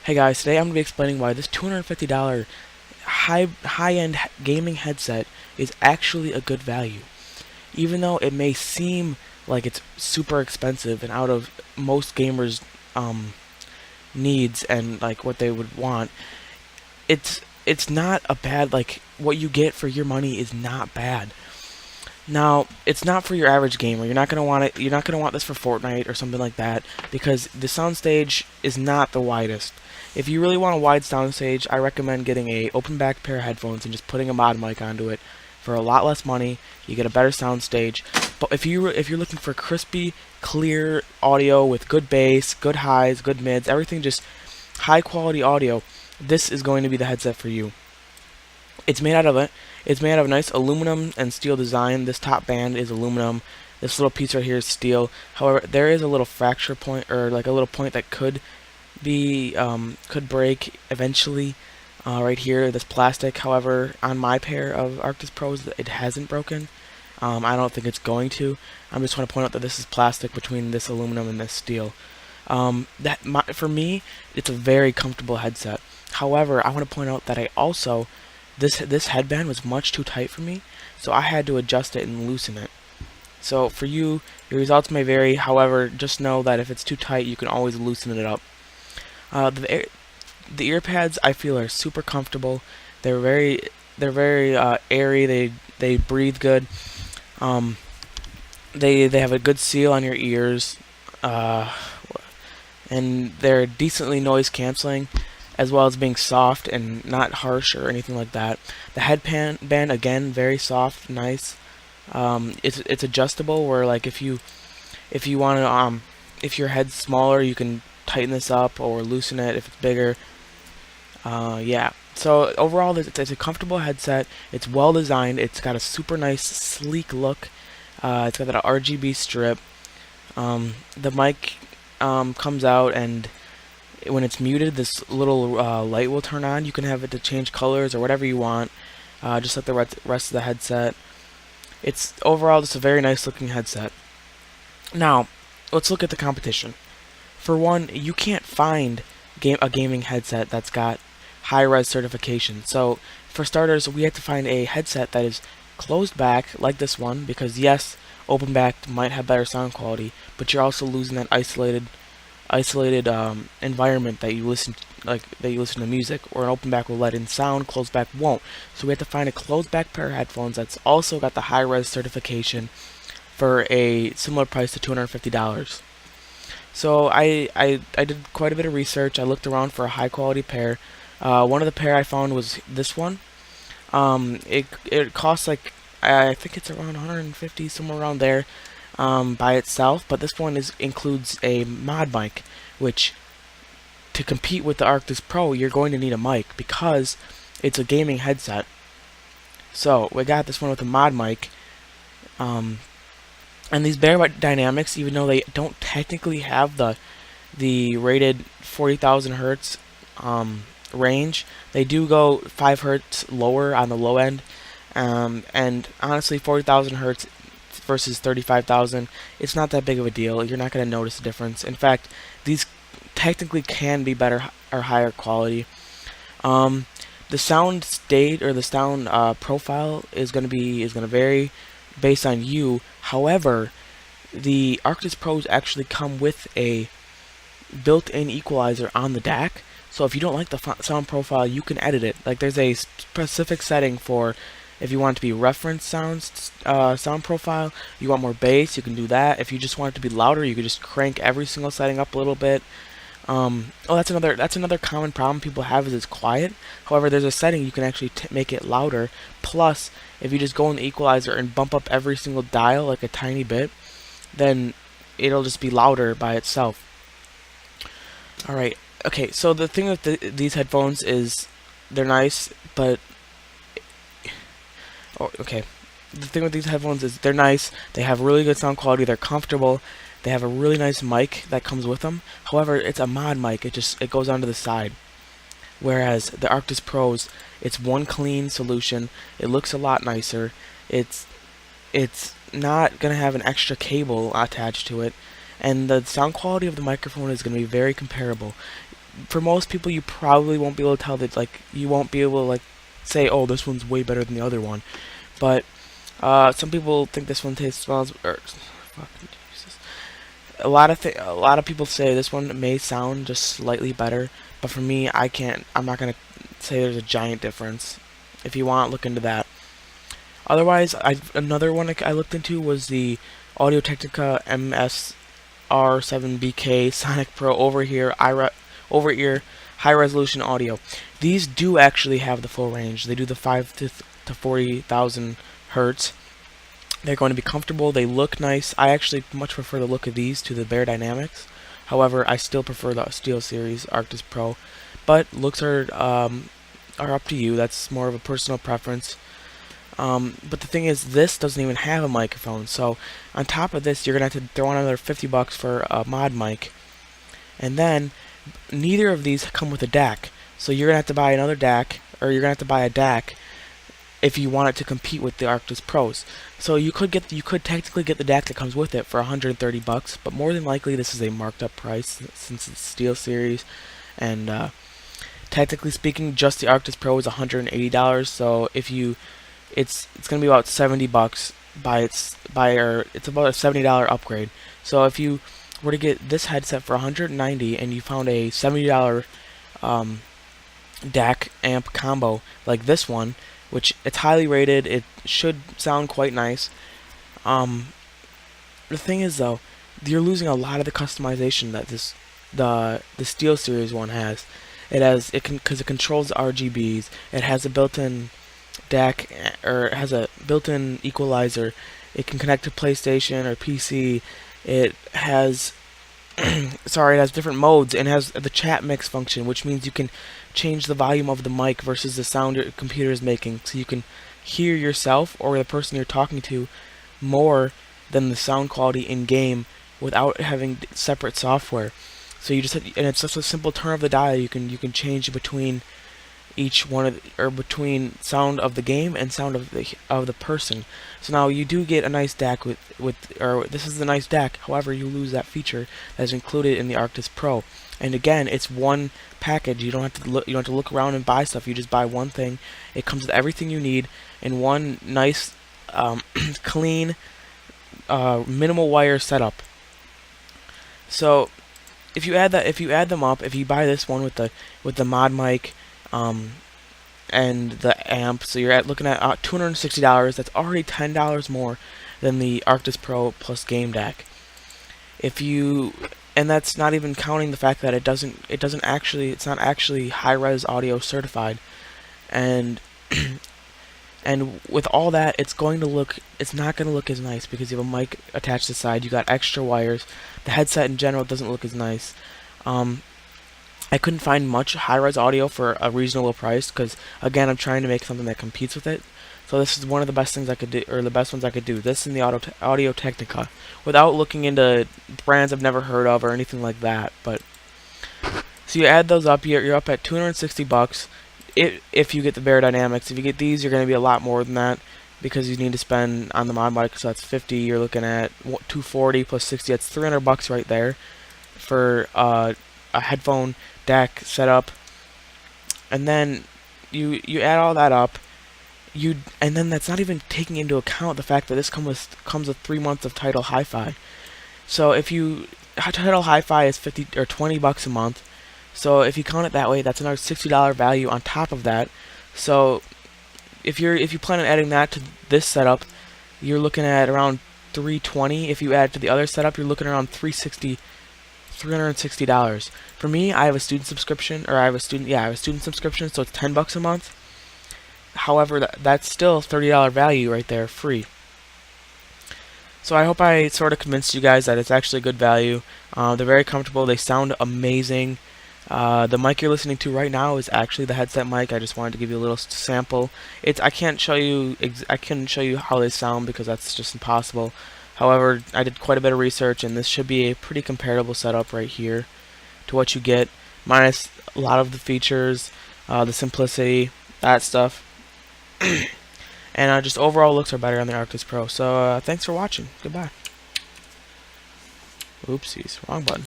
Hey guys, today I'm going to be explaining why this $250 high-end gaming headset is actually a good value. Even though it may seem like it's super expensive and out of most gamers' needs and like what they would want, it's not a bad, like, what you get for your money is not bad. Now, it's not for your average gamer. You're not gonna want it. You're not gonna want this for Fortnite or something like that because the soundstage is not the widest. If you really want a wide soundstage, I recommend getting a open back pair of headphones and just putting a mod mic onto it for a lot less money. You get a better soundstage. But if you're looking for crispy, clear audio with good bass, good highs, good mids, everything just high quality audio, this is going to be the headset for you. It's made out of a nice aluminum and steel design. This top band is aluminum. This little piece right here is steel. However, there is a little fracture point, or like a little point that could break eventually. Right here, this plastic. However, on my pair of Arctis Pros, it hasn't broken. I don't think it's going to. I'm just want to point out that this is plastic between this aluminum and this steel. For me, it's a very comfortable headset. However, I want to point out that this headband was much too tight for me, so I had to adjust it and loosen it. So for you, your results may vary. However, just know that if it's too tight, you can always loosen it up. The ear pads I feel are super comfortable. They're very airy. They breathe good. They have a good seal on your ears, and they're decently noise canceling, as well as being soft and not harsh or anything like that. The headband, again, very soft, nice. It's adjustable, where like if you want to if your head's smaller, you can tighten this up or loosen it if it's bigger. Yeah. So overall, it's a comfortable headset. It's well designed. It's got a super nice, sleek look. It's got that RGB strip. The mic comes out, and when it's muted, this little light will turn on. You can have it to change colors or whatever you want, just like the rest of the headset. It's overall just a very nice looking headset. Now, let's look at the competition. For one, you can't find a gaming headset that's got high-res certification. So, for starters, we have to find a headset that is closed back, like this one, because yes, open back might have better sound quality, but you're also losing that isolated environment that you listen to music, or an open back will let in sound, closed back won't. So we have to find a closed back pair of headphones that's also got the high res certification for a similar price to $250. So I did quite a bit of research. I looked around for a high quality pair. One of the pair I found was this one. It costs like, I think it's around 150, somewhere around there, by itself, but this one includes a mod mic, which, to compete with the Arctis Pro, you're going to need a mic because it's a gaming headset. So we got this one with a mod mic, and these Bear Dynamics, even though they don't technically have the rated 40,000 hertz range, they do go 5 hertz lower on the low end, and honestly, 40,000 hertz versus 35,000, it's not that big of a deal. You're not going to notice a difference. In fact, these technically can be better or higher quality. The sound state, or the sound profile, is going to vary based on you. However, the Arctis Pros actually come with a built-in equalizer on the DAC. So if you don't like the sound profile, you can edit it. Like, there's a specific setting for if you want it to be reference sound profile, you want more bass, you can do that. If you just want it to be louder, you can just crank every single setting up a little bit. That's another common problem people have, is it's quiet. However, there's a setting you can actually make it louder. Plus, if you just go in the equalizer and bump up every single dial like a tiny bit, then it'll just be louder by itself. Alright, okay, so the thing with these headphones is they're nice, but the thing with these headphones is they're nice, they have really good sound quality, they're comfortable, they have a really nice mic that comes with them. However, it's a mod mic, it goes onto the side. Whereas the Arctis Pros, it's one clean solution, it looks a lot nicer, it's not going to have an extra cable attached to it, and the sound quality of the microphone is going to be very comparable. for most people, you probably won't be able to tell that, like, you won't be able to, like, say, oh, this one's way better than the other one. But some people think this one smells, or fucking Jesus. A lot of people say this one may sound just slightly better, but for me, I'm not gonna say there's a giant difference. If you want, look into that. Otherwise, another one I looked into was the Audio-Technica MSR7BK Sonic Pro over-ear high-resolution audio. These do actually have the full range. They do the 5 to 40,000 hertz. They're going to be comfortable. They look nice. I actually much prefer the look of these to the Bear Dynamics. However, I still prefer the SteelSeries Arctis Pro. But looks are up to you. That's more of a personal preference. But the thing is, this doesn't even have a microphone. So on top of this, you're gonna have to throw in another $50 for a mod mic. And then neither of these come with a DAC. So you're gonna have to buy another DAC, or you're gonna have to buy a DAC if you want it to compete with the Arctis Pros. So you could technically get the DAC that comes with it for $130, but more than likely this is a marked up price since it's SteelSeries, and technically speaking, just the Arctis Pro is $180. So if you it's gonna be about $70 it's about a $70 upgrade. So if you were to get this headset for $190 and you found a $70 DAC amp combo like this one, which it's highly rated, it should sound quite nice. The thing is though, you're losing a lot of the customization that the SteelSeries one has. Because it controls the RGBs. It has a built-in DAC, or it has a built-in equalizer. It can connect to PlayStation or PC. It has it has different modes, and has the chat mix function, which means you can change the volume of the mic versus the sound your computer is making, so you can hear yourself or the person you're talking to more than the sound quality in game without having separate software. So you and it's just a simple turn of the dial. You can change between each one between sound of the game and sound of the person. So now you do get a nice DAC or this is the nice DAC. However, you lose that feature that is included in the Arctis Pro. And again, it's one package. You don't have to look around and buy stuff. You just buy one thing. It comes with everything you need in one nice, clean, minimal wire setup. So if you add them up, if you buy this one with the mod mic, and the amp, so you're looking at $260. That's already $10 more than the Arctis Pro plus GameDac. And that's not even counting the fact that it's not actually high-res audio certified, and and with all that, it's not going to look as nice because you have a mic attached to the side. You got extra wires. The headset in general doesn't look as nice. I couldn't find much high-res audio for a reasonable price because, again, I'm trying to make something that competes with it. So this is one of the best things I could do, or the best ones I could do. This and the Audio-Technica, without looking into brands I've never heard of or anything like that. But so you add those up, you're up at $260. If you get the Bear Dynamics, if you get these, you're going to be a lot more than that because you need to spend on the mod mic. So that's $50. You're looking at $240 plus $60. That's $300 right there for a headphone DAC setup. And then you add all that up. And then that's not even taking into account the fact that this comes with 3 months of Tidal Hi-Fi. So if Tidal Hi-Fi is $50 or $20 a month. So if you count it that way, that's another $60 value on top of that. So if you plan on adding that to this setup, you're looking at around $320. If you add it to the other setup, you're looking around $360. For me, I have a student subscription, or I have a student subscription, so it's $10 a month. However, that's still $30 value right there, free. So I hope I sort of convinced you guys that it's actually good value. They're very comfortable. They sound amazing. The mic you're listening to right now is actually the headset mic. I just wanted to give you a little sample. I couldn't show you how they sound because that's just impossible. However, I did quite a bit of research, and this should be a pretty comparable setup right here to what you get, minus a lot of the features, the simplicity, that stuff. And just overall looks are better on the Arctis Pro. So thanks for watching. Goodbye. Oopsies, wrong button.